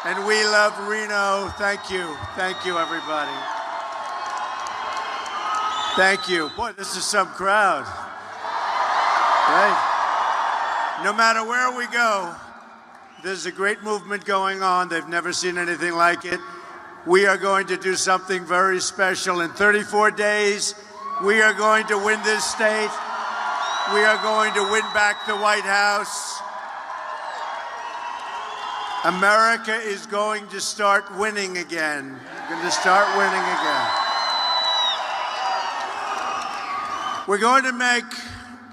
And we love Reno. Thank you. Thank you, everybody. Thank you. Boy, this is some crowd. Right? No matter where we go, there's a great movement going on. They've never seen anything like it. We are going to do something very special. In 34 days, we are going to win this state. We are going to win back the White House. America is going to start winning again. We're going to start winning again. We're going to make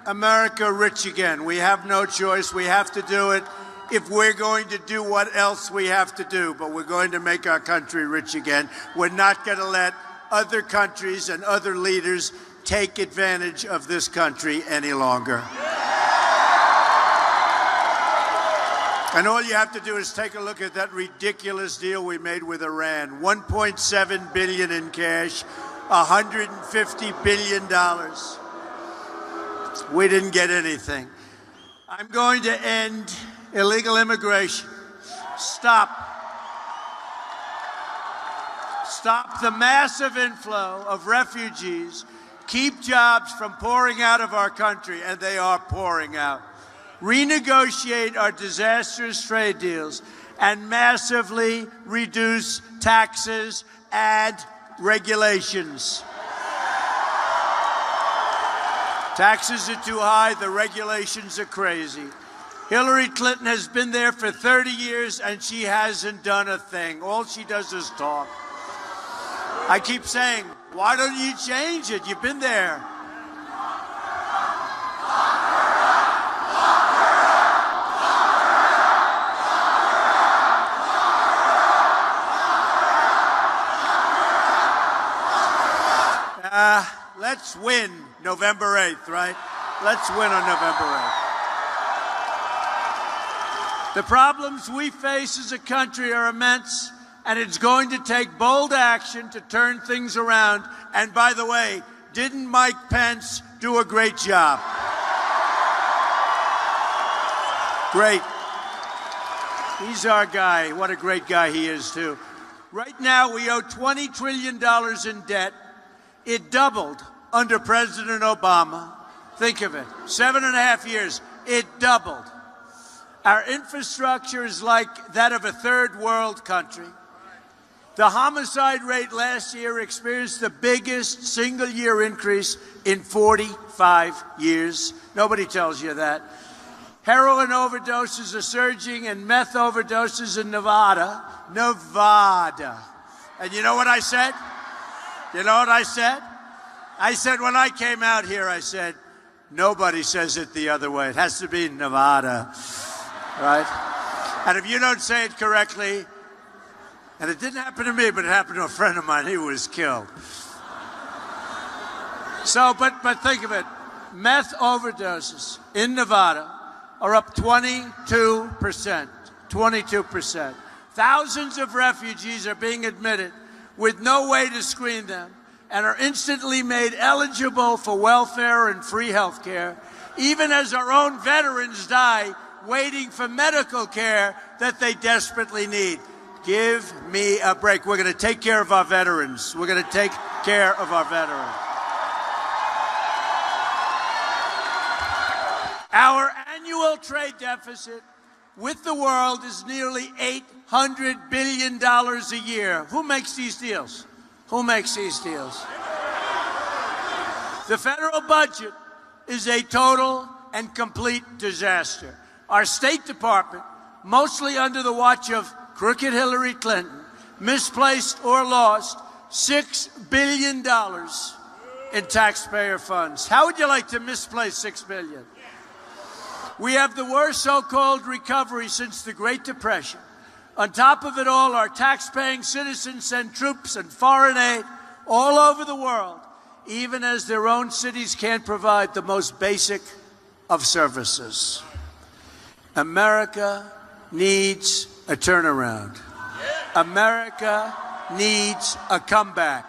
America rich again. We have no choice. We have to do it if we're going to do what else we have to do. But we're going to make our country rich again. We're not going to let other countries and other leaders take advantage of this country any longer. And all you have to do is take a look at that ridiculous deal we made with Iran. $1.7 billion in cash, $150 billion. We didn't get anything. I'm going to end illegal immigration. Stop the massive inflow of refugees. Keep jobs from pouring out of our country, and they are pouring out. Renegotiate our disastrous trade deals and massively reduce taxes and regulations. Taxes are too high, the regulations are crazy. Hillary Clinton has been there for 30 years and she hasn't done a thing. All she does is talk. I keep saying, why don't you change it? You've been there. Let's win November 8th, right? Let's win on November 8th. The problems we face as a country are immense, and it's going to take bold action to turn things around. And by the way, didn't Mike Pence do a great job? Great. He's our guy. What a great guy he is, too. Right now, we owe $20 trillion in debt. It doubled under President Obama. Think of it. 7.5 years. It doubled. Our infrastructure is like that of a third world country. The homicide rate last year experienced the biggest single-year increase in 45 years. Nobody tells you that. Heroin overdoses are surging and meth overdoses in Nevada. And you know what I said? You know what I said? I said when I came out here, I said, nobody says it the other way. It has to be Nevada, right? And if you don't say it correctly, and it didn't happen to me, but it happened to a friend of mine, he was killed. So, but think of it. Meth overdoses in Nevada are up 22%. 22%. Thousands of refugees are being admitted with no way to screen them and are instantly made eligible for welfare and free health care, even as our own veterans die waiting for medical care that they desperately need. Give me a break. We're going to take care of our veterans. We're going to take care of our veterans. Our annual trade deficit with the world is nearly $800 billion a year. Who makes these deals? Who makes these deals? The federal budget is a total and complete disaster. Our State Department, mostly under the watch of crooked Hillary Clinton, misplaced or lost $6 billion in taxpayer funds. How would you like to misplace $6 billion? We have the worst so-called recovery since the Great Depression. On top of it all, our tax-paying citizens send troops and foreign aid all over the world, even as their own cities can't provide the most basic of services. America needs a turnaround. America needs a comeback.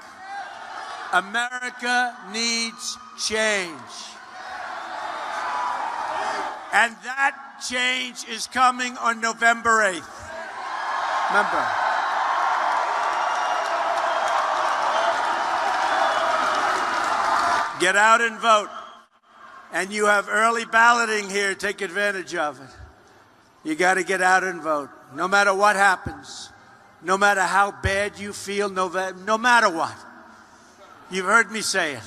America needs change. And that change is coming on November 8th. Remember. Get out and vote. And you have early balloting here. Take advantage of it. You got to get out and vote. No matter what happens. No matter how bad you feel. No matter what. You've heard me say it.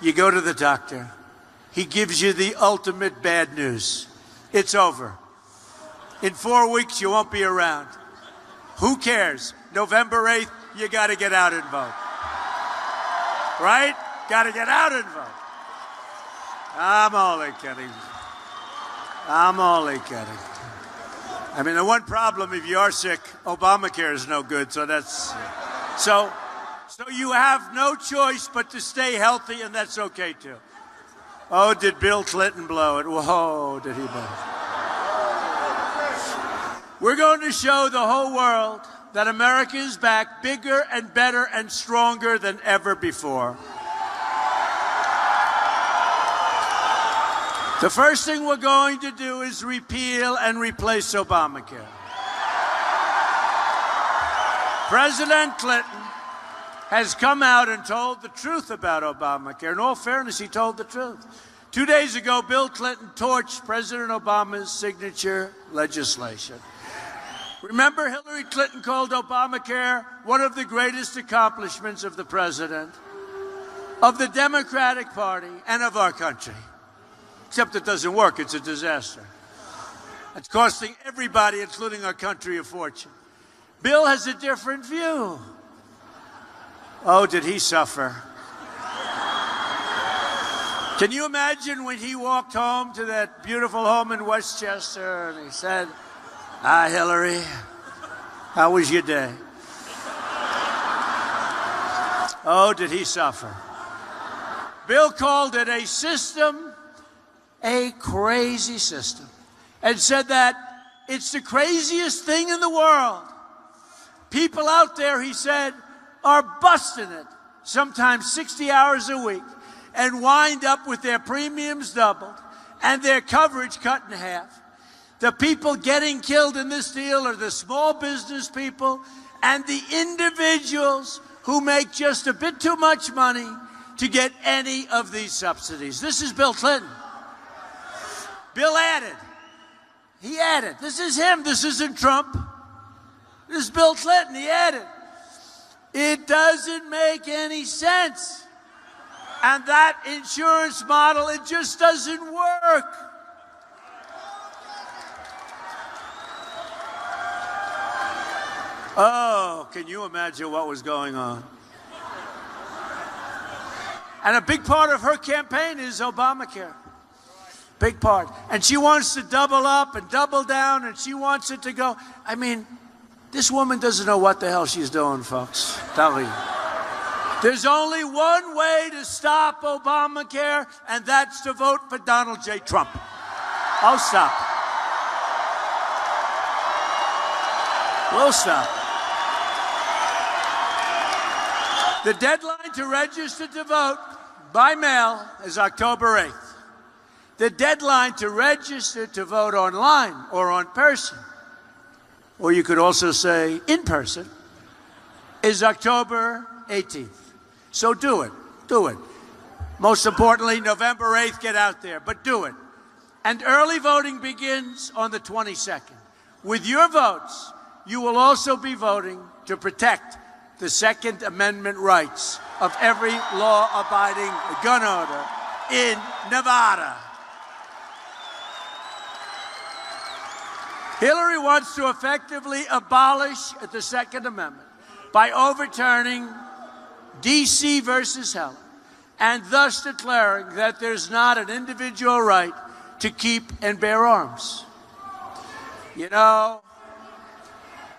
You go to the doctor. He gives you the ultimate bad news. It's over. In 4 weeks, you won't be around. Who cares? November 8th, you got to get out and vote. Right? Got to get out and vote. I'm only kidding. I'm only kidding. I mean, the one problem, if you are sick, Obamacare is no good. So that's so you have no choice but to stay healthy, and that's okay too. Oh, did Bill Clinton blow it? Whoa, did he blow it? We're going to show the whole world that America is back, bigger and better and stronger than ever before. The first thing we're going to do is repeal and replace Obamacare. President Clinton has come out and told the truth about Obamacare. In all fairness, he told the truth. 2 days ago, Bill Clinton torched President Obama's signature legislation. Remember, Hillary Clinton called Obamacare one of the greatest accomplishments of the president, of the Democratic Party, and of our country. Except it doesn't work. It's a disaster. It's costing everybody, including our country, a fortune. Bill has a different view. Oh, did he suffer? Can you imagine when he walked home to that beautiful home in Westchester and he said, "Hi, Hillary, how was your day?" Oh, did he suffer? Bill called it a system, a crazy system, and said that it's the craziest thing in the world. People out there, he said, are busting it, sometimes 60 hours a week, and wind up with their premiums doubled and their coverage cut in half. The people getting killed in this deal are the small business people and the individuals who make just a bit too much money to get any of these subsidies. This is Bill Clinton. Bill added. He added. This is him. This isn't Trump. This is Bill Clinton. He added. It doesn't make any sense. And that insurance model, it just doesn't work. Oh, can you imagine what was going on? And a big part of her campaign is Obamacare. Big part. And she wants to double up and double down, and she wants it to go. I mean, this woman doesn't know what the hell she's doing, folks. Tell you. There's only one way to stop Obamacare, and that's to vote for Donald J. Trump. I'll stop. We'll stop. The deadline to register to vote by mail is October 8th. The deadline to register to vote online or on person, or you could also say in person, is October 18th. So do it. Do it. Most importantly, November 8th, get out there, but do it. And early voting begins on the 22nd. With your votes, you will also be voting to protect the Second Amendment rights of every law-abiding gun owner in Nevada. Hillary wants to effectively abolish the Second Amendment by overturning D.C. versus Heller, and thus declaring that there's not an individual right to keep and bear arms. You know,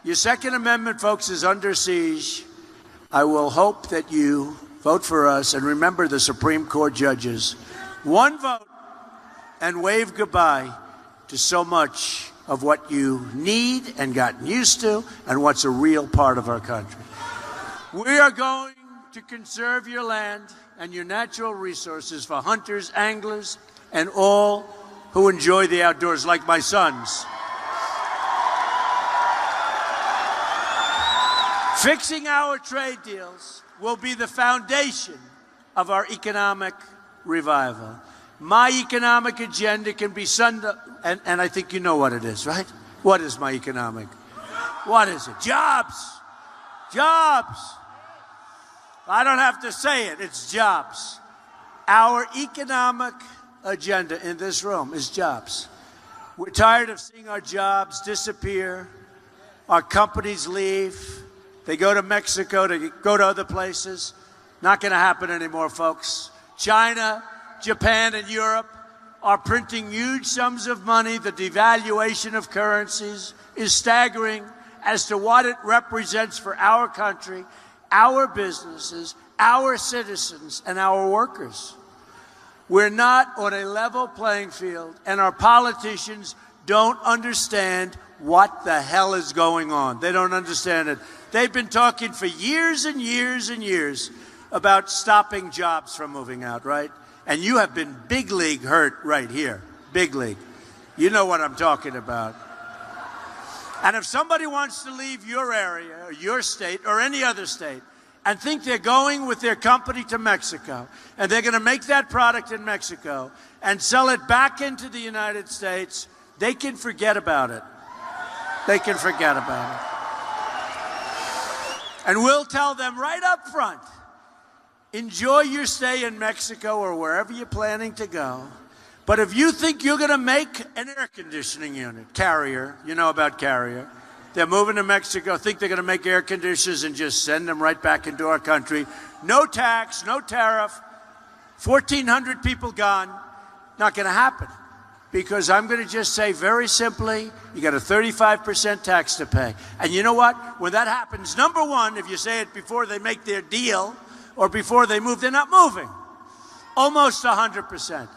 your Second Amendment, folks, is under siege. I will hope that you vote for us and remember the Supreme Court judges. One vote and wave goodbye to so much of what you need and gotten used to and what's a real part of our country. We are going to conserve your land and your natural resources for hunters, anglers, and all who enjoy the outdoors, like my sons. Fixing our trade deals will be the foundation of our economic revival. My economic agenda can be summed up, and I think you know what it is, right? What is my economic? What is it? Jobs. Jobs. I don't have to say it. It's jobs. Our economic agenda in this room is jobs. We're tired of seeing our jobs disappear, our companies leave. They go to Mexico, to go to other places. Not going to happen anymore, folks. China, Japan, and Europe are printing huge sums of money. The devaluation of currencies is staggering as to what it represents for our country, our businesses, our citizens, and our workers. We're not on a level playing field, and our politicians don't understand what the hell is going on. They don't understand it. They've been talking for years and years and years about stopping jobs from moving out, right? And you have been big league hurt right here. Big league. You know what I'm talking about. And if somebody wants to leave your area or your state or any other state and think they're going with their company to Mexico and they're going to make that product in Mexico and sell it back into the United States, they can forget about it. They can forget about it. And we'll tell them right up front, enjoy your stay in Mexico or wherever you're planning to go. But if you think you're going to make an air conditioning unit, Carrier, you know about Carrier, they're moving to Mexico, think they're going to make air conditioners and just send them right back into our country. No tax, no tariff, 1,400 people gone. Not going to happen. Because I'm going to just say very simply, you got a 35% tax to pay. And you know what? When that happens, number one, if you say it before they make their deal or before they move, they're not moving. Almost 100%.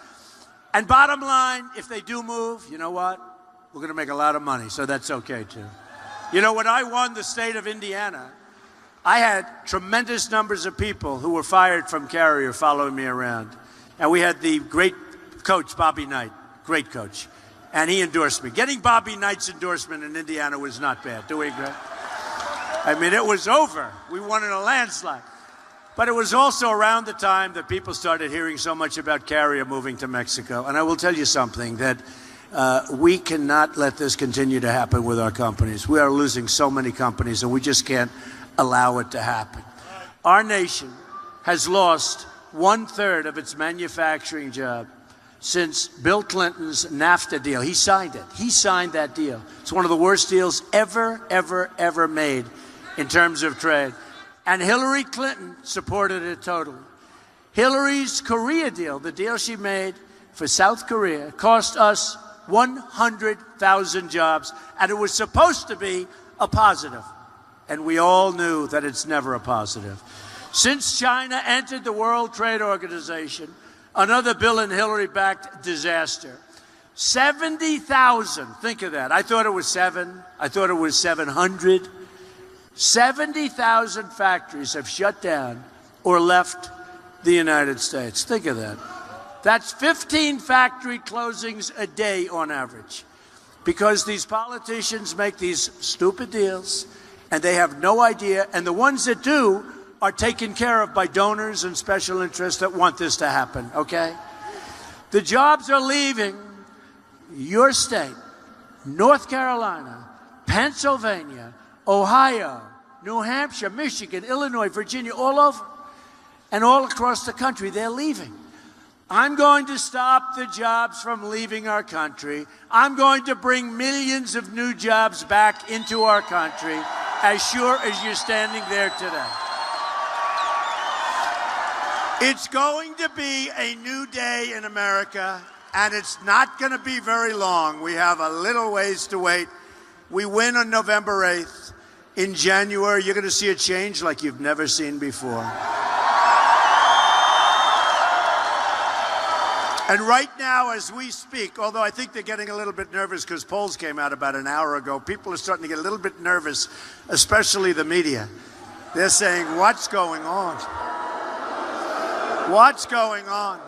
And bottom line, if they do move, you know what? We're going to make a lot of money, so that's okay too. You know, when I won the state of Indiana, I had tremendous numbers of people who were fired from Carrier following me around. And we had the great coach, Bobby Knight, great coach. And he endorsed me. Getting Bobby Knight's endorsement in Indiana was not bad. Do we agree? I mean, it was over. We won in a landslide. But it was also around the time that people started hearing so much about Carrier moving to Mexico. And I will tell you something, that we cannot let this continue to happen with our companies. We are losing so many companies, and we just can't allow it to happen. Our nation has lost 1/3 of its manufacturing job since Bill Clinton's NAFTA deal. He signed it. He signed that deal. It's one of the worst deals ever made in terms of trade. And Hillary Clinton supported it totally. Hillary's Korea deal, the deal she made for South Korea, cost us 100,000 jobs, and it was supposed to be a positive. And we all knew that it's never a positive. Since China entered the World Trade Organization, another Bill and Hillary-backed disaster. 70,000, think of that. I thought it was 7. I thought it was 700. 70,000 factories have shut down or left the United States. Think of that. That's 15 factory closings a day on average, because these politicians make these stupid deals and they have no idea. And the ones that do are taken care of by donors and special interests that want this to happen, okay? The jobs are leaving your state, North Carolina, Pennsylvania, Ohio, New Hampshire, Michigan, Illinois, Virginia, all over, and all across the country. They're leaving. I'm going to stop the jobs from leaving our country. I'm going to bring millions of new jobs back into our country, as sure as you're standing there today. It's going to be a new day in America, and it's not going to be very long. We have a little ways to wait. We win on November 8th. In January, you're going to see a change like you've never seen before. And right now, as we speak, although I think they're getting a little bit nervous because polls came out about an hour ago, people are starting to get a little bit nervous, especially the media. They're saying, what's going on? What's going on?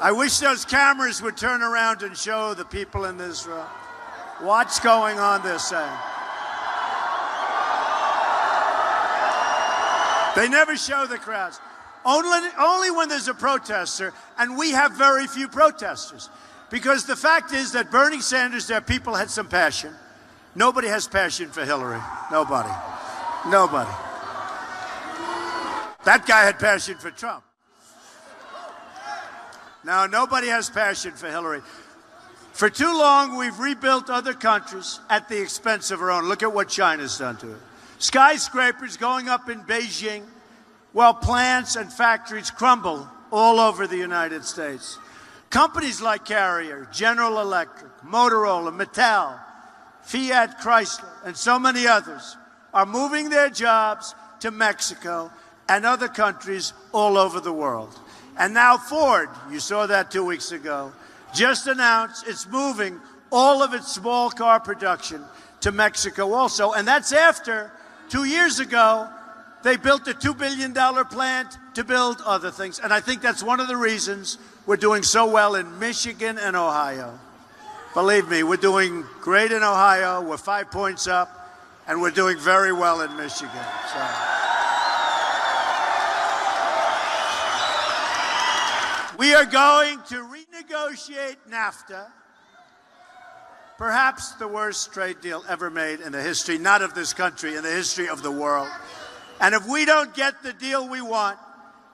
I wish those cameras would turn around and show the people in this room. What's going on, they're saying. They never show the crowds. Only when there's a protester, and we have very few protesters. Because the fact is that Bernie Sanders, their people had some passion. Nobody has passion for Hillary. Nobody. Nobody. That guy had passion for Trump. Now, nobody has passion for Hillary. For too long, we've rebuilt other countries at the expense of our own. Look at what China's done to it. Skyscrapers going up in Beijing, while plants and factories crumble all over the United States. Companies like Carrier, General Electric, Motorola, Mattel, Fiat Chrysler, and so many others are moving their jobs to Mexico and other countries all over the world. And now Ford, you saw that 2 weeks ago, just announced it's moving all of its small car production to Mexico also. And that's after 2 years ago, they built a $2 billion plant to build other things. And I think that's one of the reasons we're doing so well in Michigan and Ohio. Believe me, we're doing great in Ohio. We're 5 points up, and we're doing very well in Michigan. So. We are going to renegotiate NAFTA, perhaps the worst trade deal ever made in the history, not of this country, in the history of the world. And if we don't get the deal we want,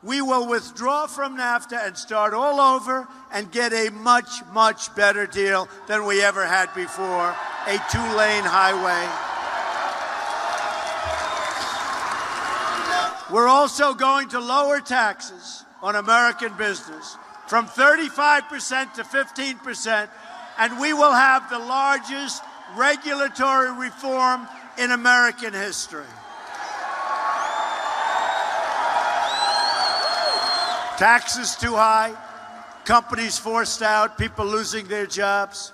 we will withdraw from NAFTA and start all over and get a much, much better deal than we ever had before, a two-lane highway. We're also going to lower taxes on American business from 35% to 15%, and we will have the largest regulatory reform in American history. Taxes too high, companies forced out, people losing their jobs.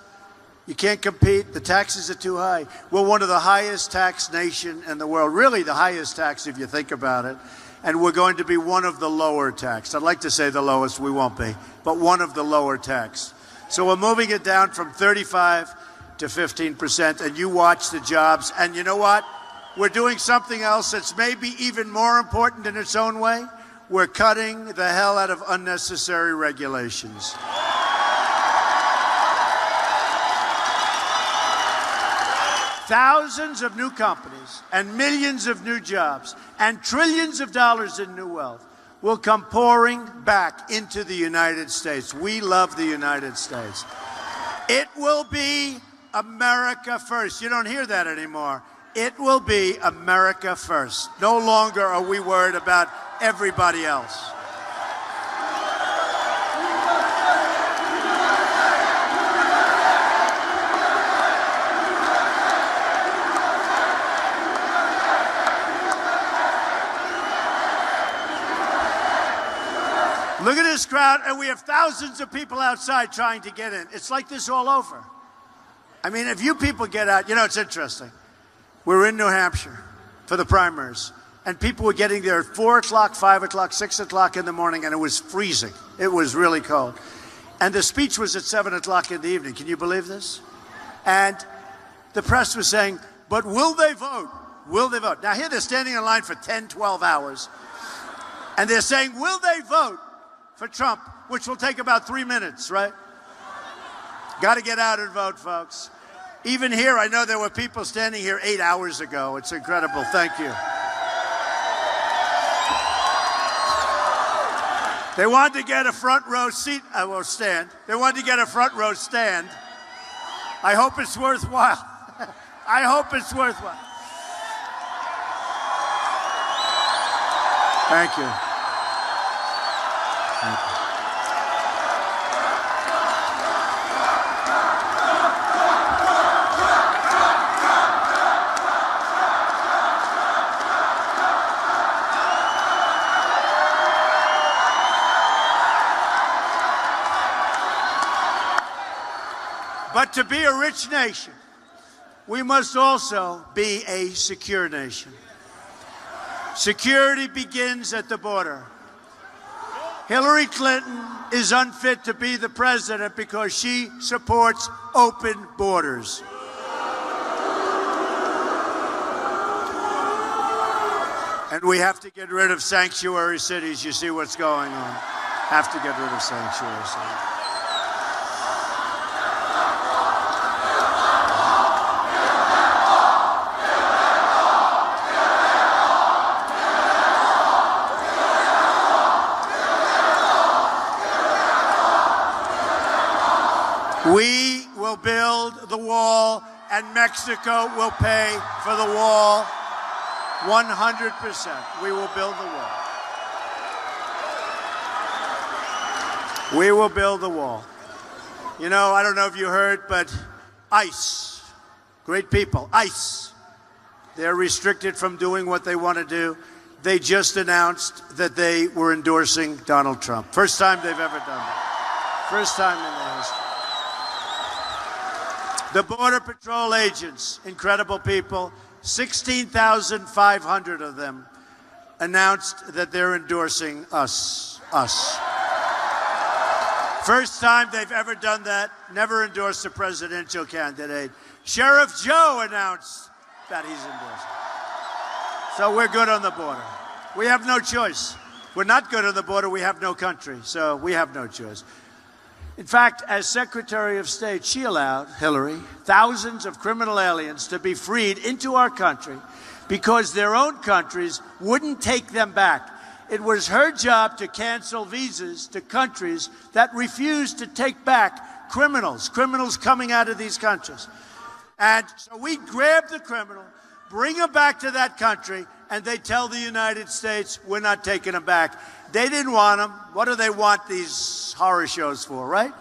You can't compete. The taxes are too high. We're one of the highest taxed nation in the world, really the highest tax if you think about it. And we're going to be one of the lower taxed. I'd like to say the lowest, we won't be, but one of the lower taxed. So we're moving it down from 35 to 15%, and you watch the jobs. And you know what? We're doing something else that's maybe even more important in its own way. We're cutting the hell out of unnecessary regulations. Thousands of new companies and millions of new jobs and trillions of dollars in new wealth will come pouring back into the United States. We love the United States. It will be America first. You don't hear that anymore. It will be America first. No longer are we worried about everybody else. Look at this crowd, and we have thousands of people outside trying to get in. It's like this all over. I mean, if you people get out, you know, it's interesting. We're in New Hampshire for the primaries, and people were getting there at 4 o'clock, 5 o'clock, 6 o'clock in the morning, and it was freezing. It was really cold. And the speech was at 7 o'clock in the evening. Can you believe this? And the press was saying, but will they vote? Will they vote? Now, here they're standing in line for 10, 12 hours, and they're saying, will they vote for Trump, which will take about 3 minutes, right? Got to get out and vote, folks. Even here, I know there were people standing here 8 hours ago. It's incredible. Thank you. They wanted to get a front row seat. I will stand. They wanted to get a front row stand. I hope it's worthwhile. I hope it's worthwhile. Thank you. Thank you. But to be a rich nation, we must also be a secure nation. Security begins at the border. Hillary Clinton is unfit to be the president because she supports open borders. And we have to get rid of sanctuary cities. You see what's going on. Have to get rid of sanctuary cities. We will build the wall, and Mexico will pay for the wall 100%. We will build the wall. We will build the wall. You know, I don't know if you heard, but ICE, great people, ICE, they're restricted from doing what they want to do. They just announced that they were endorsing Donald Trump. First time they've ever done that. First time in their history. The Border Patrol agents, incredible people, 16,500 of them announced that they're endorsing us. First time they've ever done that, never endorsed a presidential candidate. Sheriff Joe announced that he's endorsing. So we're good on the border. We have no choice. We're not good on the border, we have no country, so we have no choice. In fact, as Secretary of State, she allowed, Hillary, thousands of criminal aliens to be freed into our country because their own countries wouldn't take them back. It was her job to cancel visas to countries that refused to take back criminals coming out of these countries. And so we grab the criminal, bring him back to that country, and they tell the United States, we're not taking him back. They didn't want him. What do they want these horror shows for, right?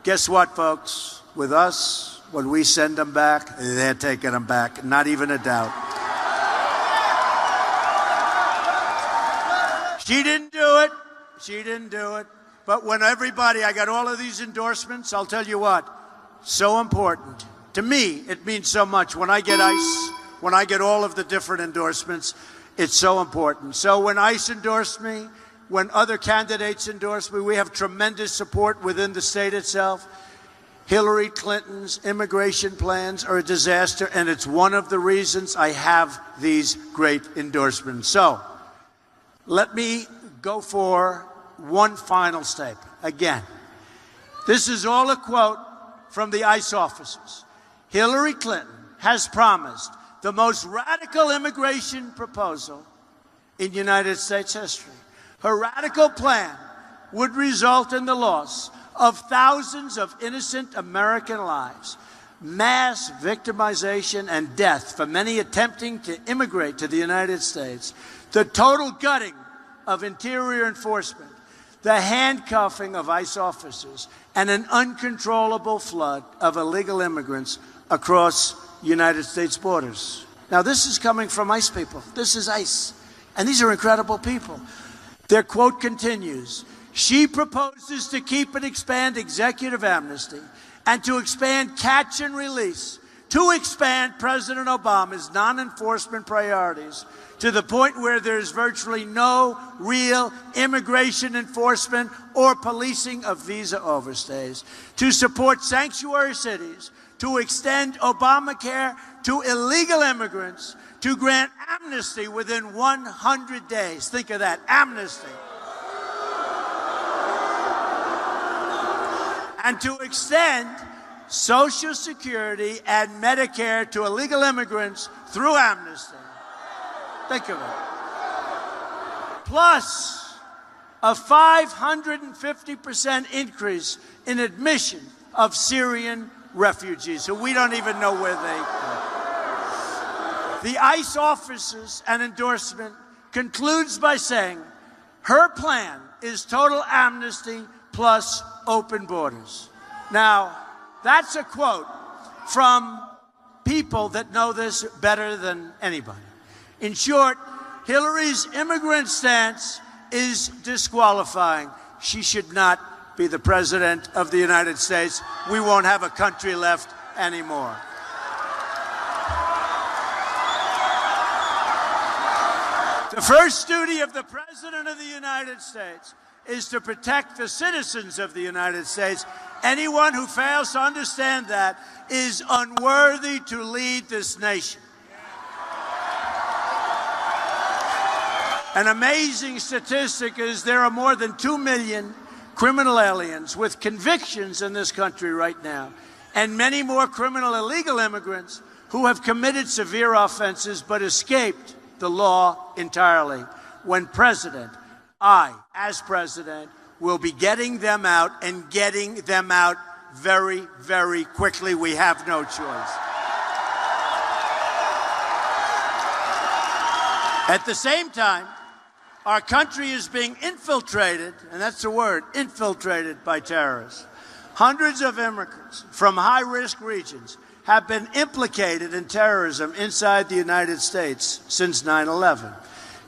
Guess what, folks? With us, when we send them back, they're taking them back. Not even a doubt. She didn't do it. She didn't do it. But when everybody, I got all of these endorsements, I'll tell you what, so important. To me, it means so much. When I get ICE, when I get all of the different endorsements, it's so important. So when ICE endorsed me, when other candidates endorse me, we have tremendous support within the state itself. Hillary Clinton's immigration plans are a disaster, and it's one of the reasons I have these great endorsements. So let me go for one final statement. Again, this is all a quote from the ICE officers. Hillary Clinton has promised the most radical immigration proposal in United States history. Her radical plan would result in the loss of thousands of innocent American lives, mass victimization and death for many attempting to immigrate to the United States, the total gutting of interior enforcement, the handcuffing of ICE officers, and an uncontrollable flood of illegal immigrants across United States borders. Now, this is coming from ICE people. This is ICE. And these are incredible people. Their quote continues, she proposes to keep and expand executive amnesty and to expand catch and release, to expand President Obama's non-enforcement priorities to the point where there's virtually no real immigration enforcement or policing of visa overstays, to support sanctuary cities, to extend Obamacare to illegal immigrants, to grant amnesty within 100 days. Think of that, amnesty. And to extend Social Security and Medicare to illegal immigrants through amnesty. Think of it. Plus a 550% increase in admission of Syrian refugees who we don't even know where they go. The ICE officers and endorsement concludes by saying her plan is total amnesty plus open borders. Now, that's a quote from people that know this better than anybody. In short, Hillary's immigrant stance is disqualifying. She should not be the president of the United States. We won't have a country left anymore. The first duty of the President of the United States is to protect the citizens of the United States. Anyone who fails to understand that is unworthy to lead this nation. An amazing statistic is there are more than 2 million criminal aliens with convictions in this country right now, and many more criminal illegal immigrants who have committed severe offenses but escaped the law entirely. When president, I, as president, will be getting them out and getting them out very, very quickly. We have no choice. At the same time, our country is being infiltrated, and that's the word, infiltrated by terrorists. Hundreds of immigrants from high-risk regions have been implicated in terrorism inside the United States since 9/11.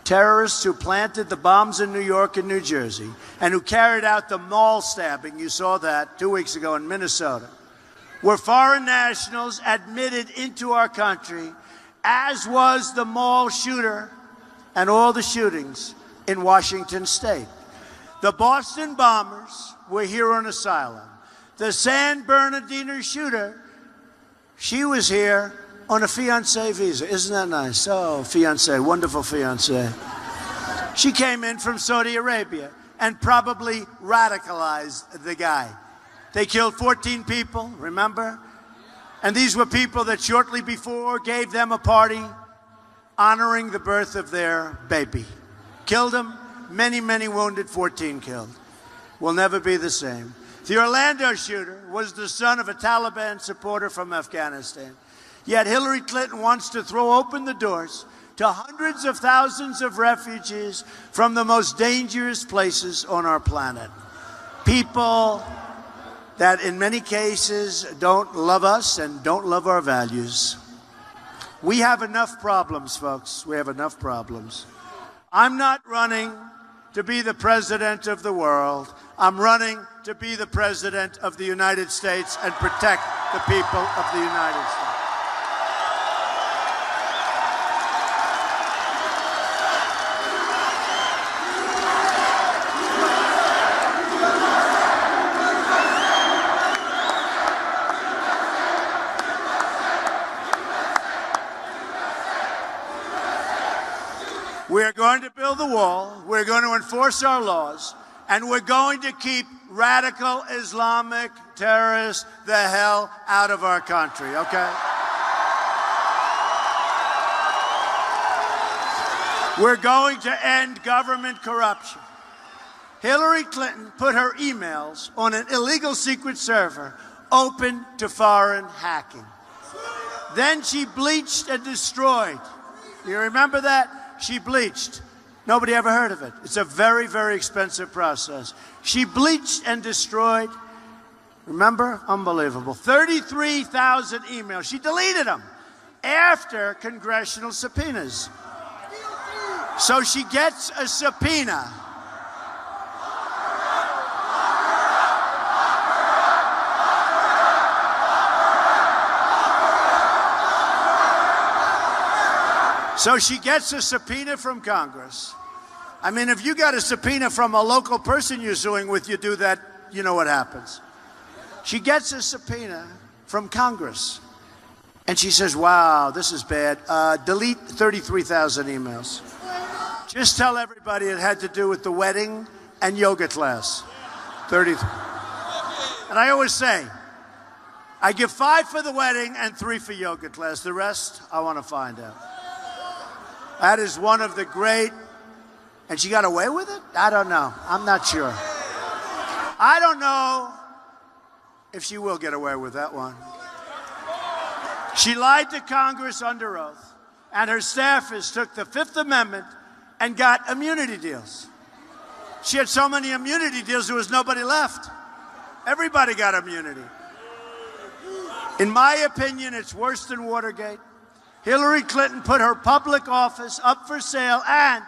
Terrorists who planted the bombs in New York and New Jersey and who carried out the mall stabbing, you saw that 2 weeks ago in Minnesota, were foreign nationals admitted into our country, as was the mall shooter and all the shootings in Washington State. The Boston bombers were here on asylum. The San Bernardino shooter, she was here on a fiancé visa. Isn't that nice? Oh, fiancé, wonderful fiancé. She came in from Saudi Arabia and probably radicalized the guy. They killed 14 people, remember? And these were people that shortly before gave them a party honoring the birth of their baby. Killed them, many, many wounded, 14 killed. Will never be the same. The Orlando shooter was the son of a Taliban supporter from Afghanistan. Yet Hillary Clinton wants to throw open the doors to hundreds of thousands of refugees from the most dangerous places on our planet. People that in many cases don't love us and don't love our values. We have enough problems, folks. We have enough problems. I'm not running to be the president of the world. I'm running to be the president of the United States and protect the people of the United States. We're going to build the wall, we're going to enforce our laws, and we're going to keep radical Islamic terrorists the hell out of our country, okay? We're going to end government corruption. Hillary Clinton put her emails on an illegal secret server open to foreign hacking. Then she bleached and destroyed. You remember that? She bleached. Nobody ever heard of it. It's a very, very expensive process. She bleached and destroyed, remember? Unbelievable. 33,000 emails. She deleted them after congressional subpoenas. So she gets a subpoena. So she gets a subpoena from Congress. I mean, if you got a subpoena from a local person you're suing with, you do that, you know what happens. She gets a subpoena from Congress. And she says, wow, this is bad. Delete 33,000 emails. Just tell everybody it had to do with the wedding and yoga class. 33. And I always say, I give 5 for the wedding and 3 for yoga class. The rest, I want to find out. That is one of the great, and she got away with it? I don't know. I'm not sure. I don't know if she will get away with that one. She lied to Congress under oath, and her staffers took the Fifth Amendment and got immunity deals. She had so many immunity deals, there was nobody left. Everybody got immunity. In my opinion, it's worse than Watergate. Hillary Clinton put her public office up for sale, and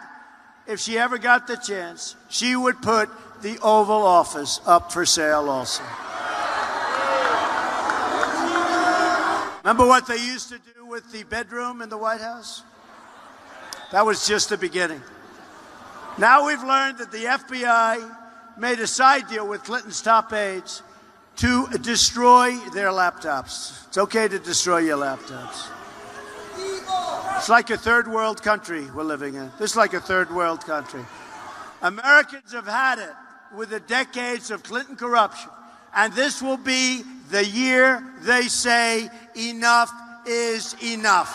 if she ever got the chance, she would put the Oval Office up for sale also. Remember what they used to do with the bedroom in the White House? That was just the beginning. Now we've learned that the FBI made a side deal with Clinton's top aides to destroy their laptops. It's okay to destroy your laptops. It's like a third world country we're living in. This is like a third world country. Americans have had it with the decades of Clinton corruption. And this will be the year they say enough is enough.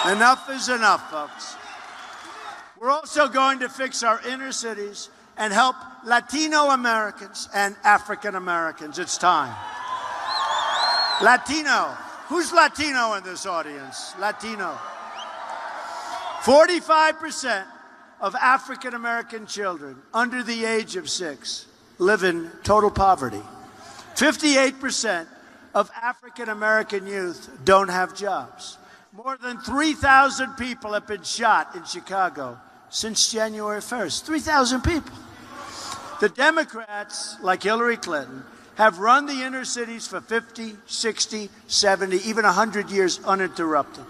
Enough is enough, folks. We're also going to fix our inner cities and help Latino Americans and African Americans. It's time. Latino. Who's Latino in this audience? Latino. 45% of African American children under the age of 6 live in total poverty. 58% of African American youth don't have jobs. More than 3,000 people have been shot in Chicago since January 1st. 3,000 people. The Democrats, like Hillary Clinton, have run the inner cities for 50, 60, 70, even 100 years uninterrupted.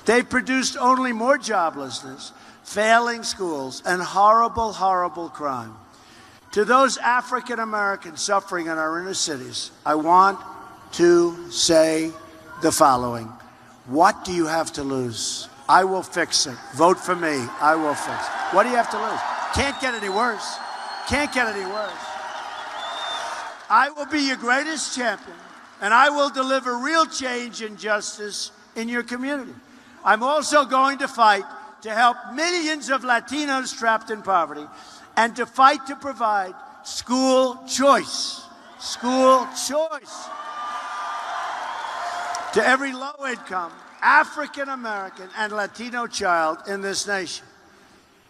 They've produced only more joblessness, failing schools, and horrible, horrible crime. To those African Americans suffering in our inner cities, I want to say the following. What do you have to lose? I will fix it. Vote for me. I will fix it. What do you have to lose? Can't get any worse. Can't get any worse. I will be your greatest champion, and I will deliver real change and justice in your community. I'm also going to fight to help millions of Latinos trapped in poverty and to fight to provide school choice. School choice. To every low-income, African-American, and Latino child in this nation.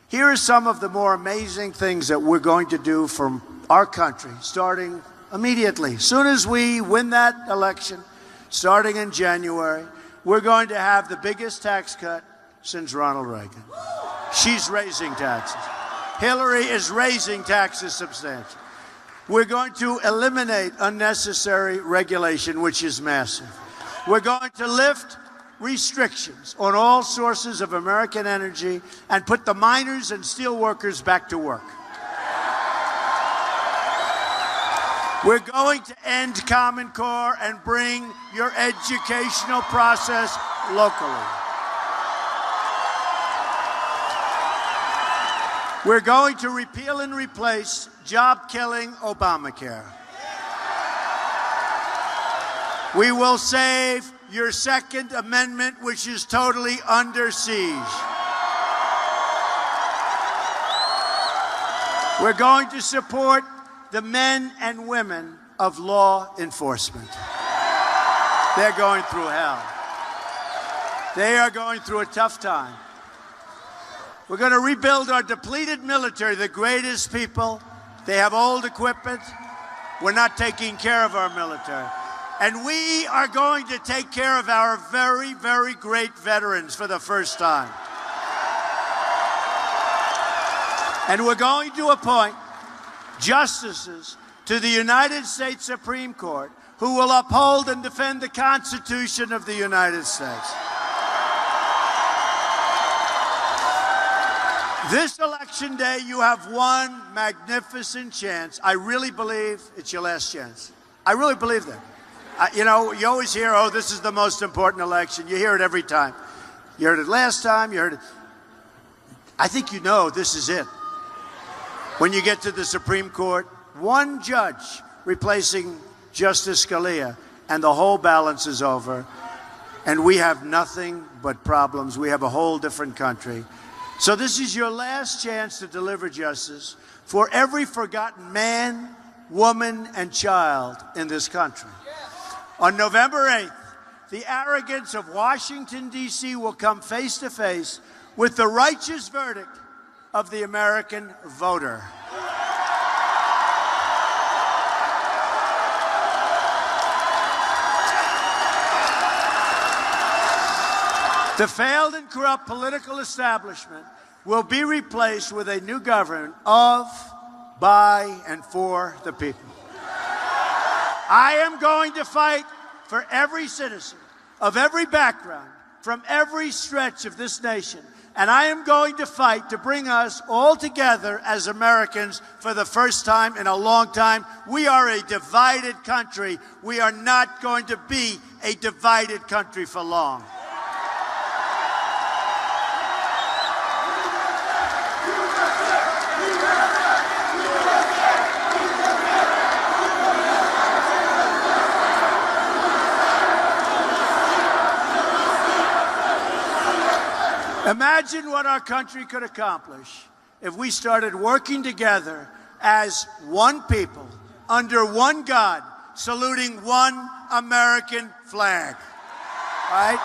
Here are some of the more amazing things that we're going to do from our country, starting immediately. As soon as we win that election, starting in January, we're going to have the biggest tax cut since Ronald Reagan. She's raising taxes. Hillary is raising taxes substantially. We're going to eliminate unnecessary regulation, which is massive. We're going to lift restrictions on all sources of American energy and put the miners and steel workers back to work. We're going to end Common Core and bring your educational process locally. We're going to repeal and replace job-killing Obamacare. We will save your Second Amendment, which is totally under siege. We're going to support the men and women of law enforcement. They're going through hell. They are going through a tough time. We're going to rebuild our depleted military, the greatest people. They have old equipment. We're not taking care of our military. And we are going to take care of our very, very great veterans for the first time. And we're going to appoint justices to the United States Supreme Court who will uphold and defend the Constitution of the United States. This election day, you have one magnificent chance. I really believe it's your last chance. I really believe that. You know, you always hear, oh, this is the most important election. You hear it every time. You heard it last time. You heard it. I think you know this is it. When you get to the Supreme Court, one judge replacing Justice Scalia, and the whole balance is over. And we have nothing but problems. We have a whole different country. So this is your last chance to deliver justice for every forgotten man, woman, and child in this country. On November 8th, the arrogance of Washington, D.C. will come face to face with the righteous verdict of the American voter. The failed and corrupt political establishment will be replaced with a new government of, by, and for the people. I am going to fight for every citizen of every background, from every stretch of this nation, And I am going to fight to bring us all together as Americans for the first time in a long time. We are a divided country. We are not going to be a divided country for long. Imagine what our country could accomplish if we started working together as one people, under one God, saluting one American flag. Right?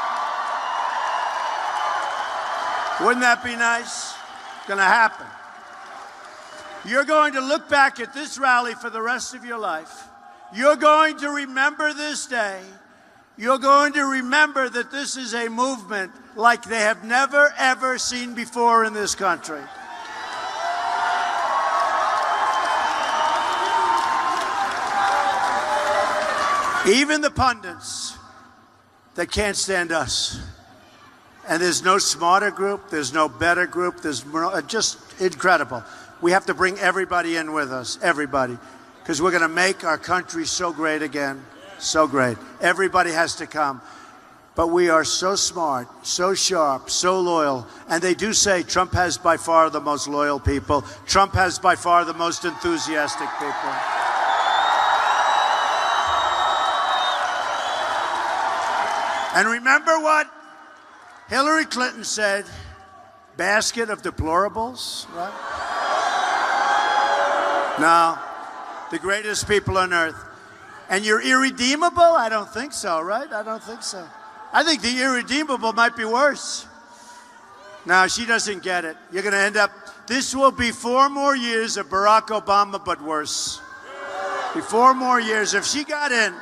Wouldn't that be nice? It's going to happen. You're going to look back at this rally for the rest of your life. You're going to remember this day. You're going to remember that this is a movement like they have never, ever seen before in this country. Even the pundits that can't stand us. And there's no smarter group, there's no better group, there's just incredible. We have to bring everybody in with us, everybody, because we're going to make our country so great again. So great. Everybody has to come. But we are so smart, so sharp, so loyal. And they do say Trump has by far the most loyal people. Trump has by far the most enthusiastic people. And remember what Hillary Clinton said? Basket of deplorables, right? No, the greatest people on earth. And you're irredeemable? I don't think so, right? I don't think so. I think the irredeemable might be worse. No, she doesn't get it. You're going to end up, this will be 4 more years of Barack Obama, but worse. Be 4 more years. If she got in,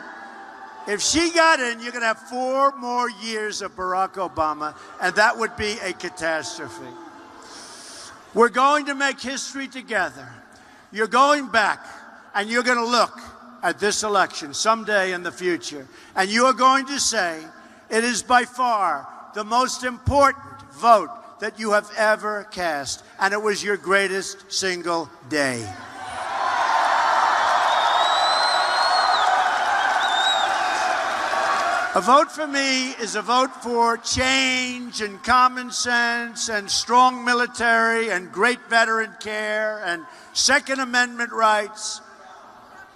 you're going to have 4 more years of Barack Obama, and that would be a catastrophe. We're going to make history together. You're going back, and you're going to look at this election someday in the future, and you are going to say, it is by far the most important vote that you have ever cast, and it was your greatest single day. A vote for me is a vote for change and common sense and strong military and great veteran care and Second Amendment rights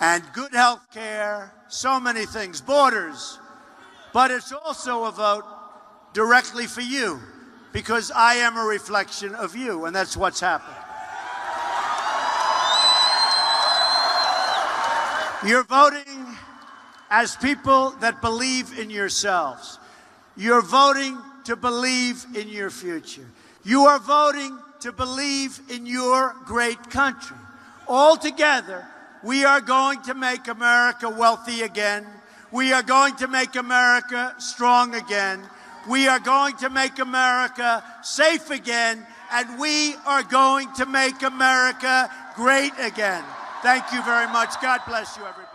and good health care, so many things, borders. But it's also a vote directly for you, because I am a reflection of you, and that's what's happened. You're voting as people that believe in yourselves. You're voting to believe in your future. You are voting to believe in your great country. All together, we are going to make America wealthy again. We are going to make America strong again. We are going to make America safe again. And we are going to make America great again. Thank you very much. God bless you, everybody.